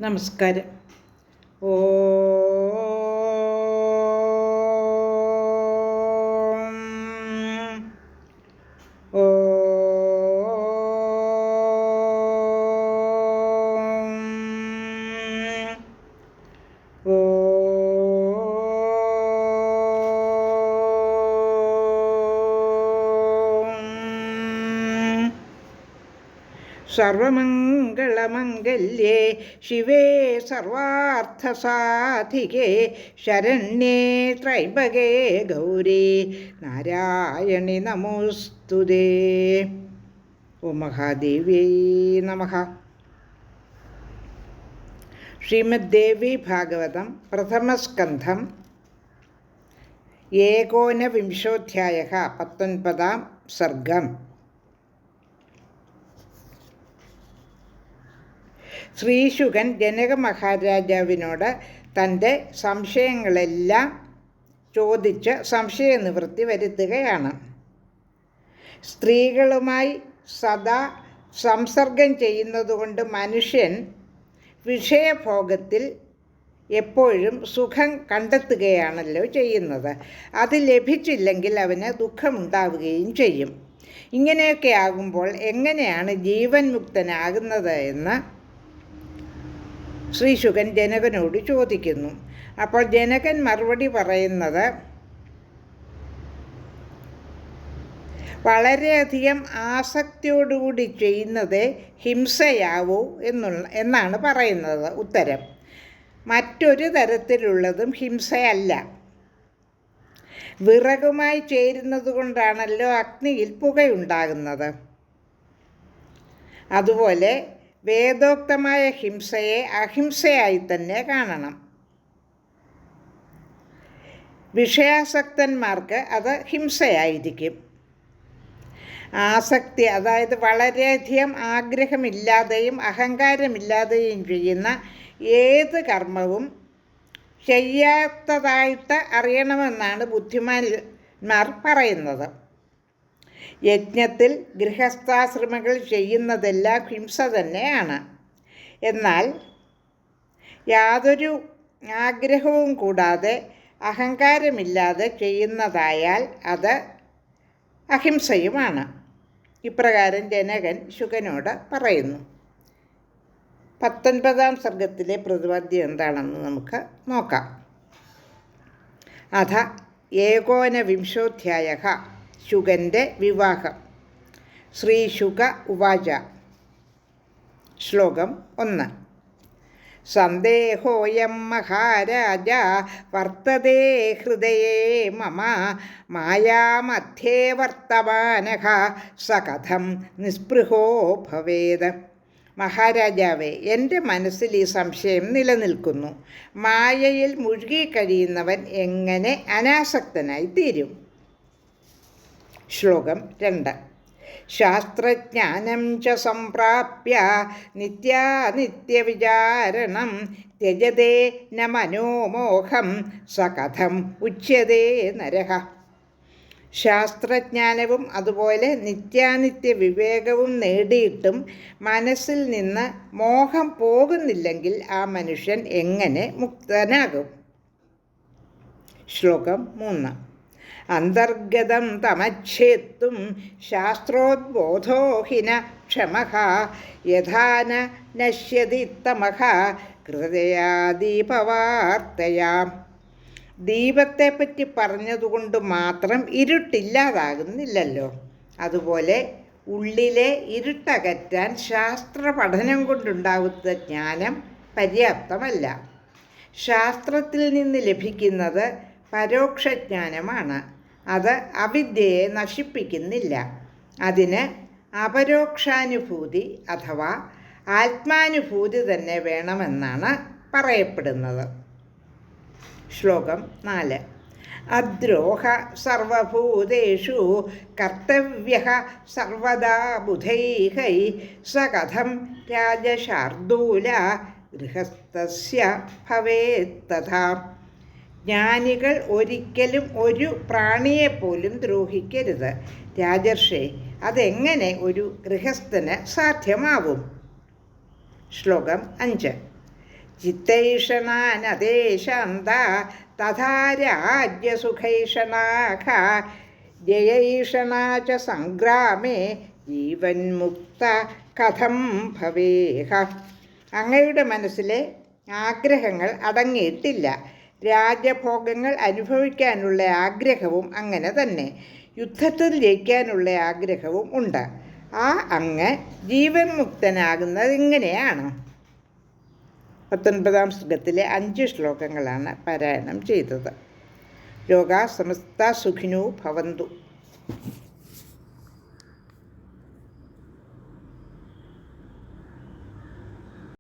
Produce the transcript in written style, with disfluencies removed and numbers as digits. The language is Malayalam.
നമസ്കാരം. ഓ ഓ സർവമംഗളമംഗല്യേ ശിവേ സർവാർത്ഥസാധികേ ശരണ്യേ ത്രൈംബകേ ഗൗരി നാരായണി നമോസ്തുതേ. ഓം മഹാദേവ്യൈ നമഃ. ശ്രീമദ്ദേവി ഭാഗവതം പ്രഥമസ്കന്ധം ഏകോനവിംശോധ്യായഃ 19 സർഗം. ശ്രീശുകൻ ജനക മഹാരാജാവിനോട് തൻ്റെ സംശയങ്ങളെല്ലാം ചോദിച്ച് സംശയനിവൃത്തി വരുത്തുകയാണ്. സ്ത്രീകളുമായി സദാ സംസർഗം ചെയ്യുന്നതുകൊണ്ട് മനുഷ്യൻ വിഷയഭോഗത്തിൽ എപ്പോഴും സുഖം കണ്ടെത്തുകയാണല്ലോ ചെയ്യുന്നത്. അത് ലഭിച്ചില്ലെങ്കിൽ അവന് ദുഃഖമുണ്ടാവുകയും ചെയ്യും. ഇങ്ങനെയൊക്കെ ആകുമ്പോൾ എങ്ങനെയാണ് ജീവൻ മുക്തനാകുന്നത് എന്ന് ശ്രീശുകൻ ജനകനോട് ചോദിക്കുന്നു. അപ്പോൾ ജനകൻ മറുപടി പറയുന്നത്, വളരെയധികം ആസക്തിയോടുകൂടി ചെയ്യുന്നത് ഹിംസയാവൂ എന്നാണ് പറയുന്നത്. ഉത്തരം: മറ്റൊരു തരത്തിലുള്ളതും ഹിംസയല്ല. വിറകുമായി ചേരുന്നത് കൊണ്ടാണല്ലോ അഗ്നിയിൽ പുകയുണ്ടാകുന്നത്. അതുപോലെ വേദോക്തമായ ഹിംസയെ അഹിംസയായി തന്നെ കാണണം. വിഷയാസക്തന്മാർക്ക് അത് ഹിംസയായിരിക്കും. ആസക്തി, അതായത് വളരെയധികം ആഗ്രഹമില്ലാതെയും അഹങ്കാരമില്ലാതെയും ചെയ്യുന്ന ഏത് കർമ്മവും ചെയ്യാത്തതായിട്ട് അറിയണമെന്നാണ് ബുദ്ധിമാന്മാർ പറയുന്നത്. യജ്ഞത്തിൽ ഗൃഹസ്ഥാശ്രമികൾ ചെയ്യുന്നതെല്ലാം ഹിംസ തന്നെയാണ്. എന്നാൽ യാതൊരു ആഗ്രഹവും കൂടാതെ അഹങ്കാരമില്ലാതെ ചെയ്യുന്നതായാൽ അത് അഹിംസയുമാണ്. ഇപ്രകാരം ജനകൻ ശുകനോട് പറയുന്നു. 19 സർഗത്തിലെ പ്രതിപാദ്യം എന്താണെന്ന് നമുക്ക് നോക്കാം. അഥ ഏകോനവിംശോധ്യായഃ ശുകൻ്റെ വിവാഹം. ശ്രീശുക ഉവാച. ശ്ലോകം 1. സന്ദേഹോയം മഹാരാജ വർത്തതേ ഹൃദയേ മമ മായാമധ്യേ വർത്തമാനഃ സ കഥം നിസ്പൃഹോ ഭവേത്. മഹാരാജാവേ, എൻ്റെ മനസ്സിൽ ഈ സംശയം നിലനിൽക്കുന്നു. മായയിൽ മുഴുകിക്കഴിയുന്നവൻ എങ്ങനെ അനാസക്തനായി തീരും? ശ്ലോകം 2. ശാസ്ത്രജ്ഞാനം ച സംപ്രാപ്യ നിത്യാനിത്യവിചാരണം ത്യജതേ ന മനോമോഹം സ കഥം ഉച്യതേ നരഃ. ശാസ്ത്രജ്ഞാനവും അതുപോലെ നിത്യാനിത്യ വിവേകവും നേടിയിട്ടും മനസ്സിൽ നിന്ന് മോഹം പോകുന്നില്ലെങ്കിൽ ആ മനുഷ്യൻ എങ്ങനെ മുക്തനാകും? ശ്ലോകം 3. അന്തർഗതം തമച്ഛേത്തും ശാസ്ത്രോദ്ബോധോ ഹിന ക്ഷമഃ യഥാ ന നശ്യതി തമഃ കൃതയാ ദീപവാർത്തയാ. ദീപത്തെപ്പറ്റി പറഞ്ഞതുകൊണ്ട് മാത്രം ഇരുട്ടില്ലാതാകുന്നില്ലല്ലോ. അതുപോലെ ഉള്ളിലെ ഇരുട്ടകറ്റാൻ ശാസ്ത്ര പഠനം കൊണ്ടുണ്ടാകുന്ന ജ്ഞാനം പര്യാപ്തമല്ല. ശാസ്ത്രത്തിൽ നിന്ന് ലഭിക്കുന്നത് പരോക്ഷജ്ഞാനമാണ്. അത് അവിദ്യയെ നശിപ്പിക്കുന്നില്ല. അതിന് അപരോക്ഷാനുഭൂതി അഥവാ ആത്മാനുഭൂതി തന്നെ വേണമെന്നാണ് പറയപ്പെടുന്നത്. ശ്ലോകം 4. അദ്രോഹ സർവഭൂതേഷു കർത്തവ്യഃ സർവദാ ബുധൈഃ സ കഥം രാജശാർദൂല ഗൃഹസ്ഥസ്യ ഭവേത് തഥാ. ജ്ഞാനികൾ ഒരിക്കലും ഒരു പ്രാണിയെപ്പോലും ദ്രോഹിക്കരുത്. രാജർഷേ, അതെങ്ങനെ ഒരു ഗൃഹസ്ഥന് സാധ്യമാവും? ശ്ലോകം 5. ചിത്തൈഷണാനദേശാന്ത തഥാ രാജ്യസുഖൈഷണാഖ ജയൈഷണാ ച സംഗ്രാമേ ജീവൻ മുക്ത കഥം ഭവേഹ. അങ്ങയുടെ മനസ്സിലെ ആഗ്രഹങ്ങൾ അടങ്ങിയിട്ടില്ല. രാജഭോഗങ്ങൾ അനുഭവിക്കാനുള്ള ആഗ്രഹവും അങ്ങനെ തന്നെ. യുദ്ധത്തിൽ ജയിക്കാനുള്ള ആഗ്രഹവും ഉണ്ട്. ആ അങ്ങ് ജീവൻ മുക്തനാകുന്നത് ഇങ്ങനെയാണ്. 19-ാം സർഗത്തിലെ 5 ശ്ലോകങ്ങളാണ് പാരായണം ചെയ്തത്. ലോകാ സമസ്ത സുഖിനോ ഭവന്തു.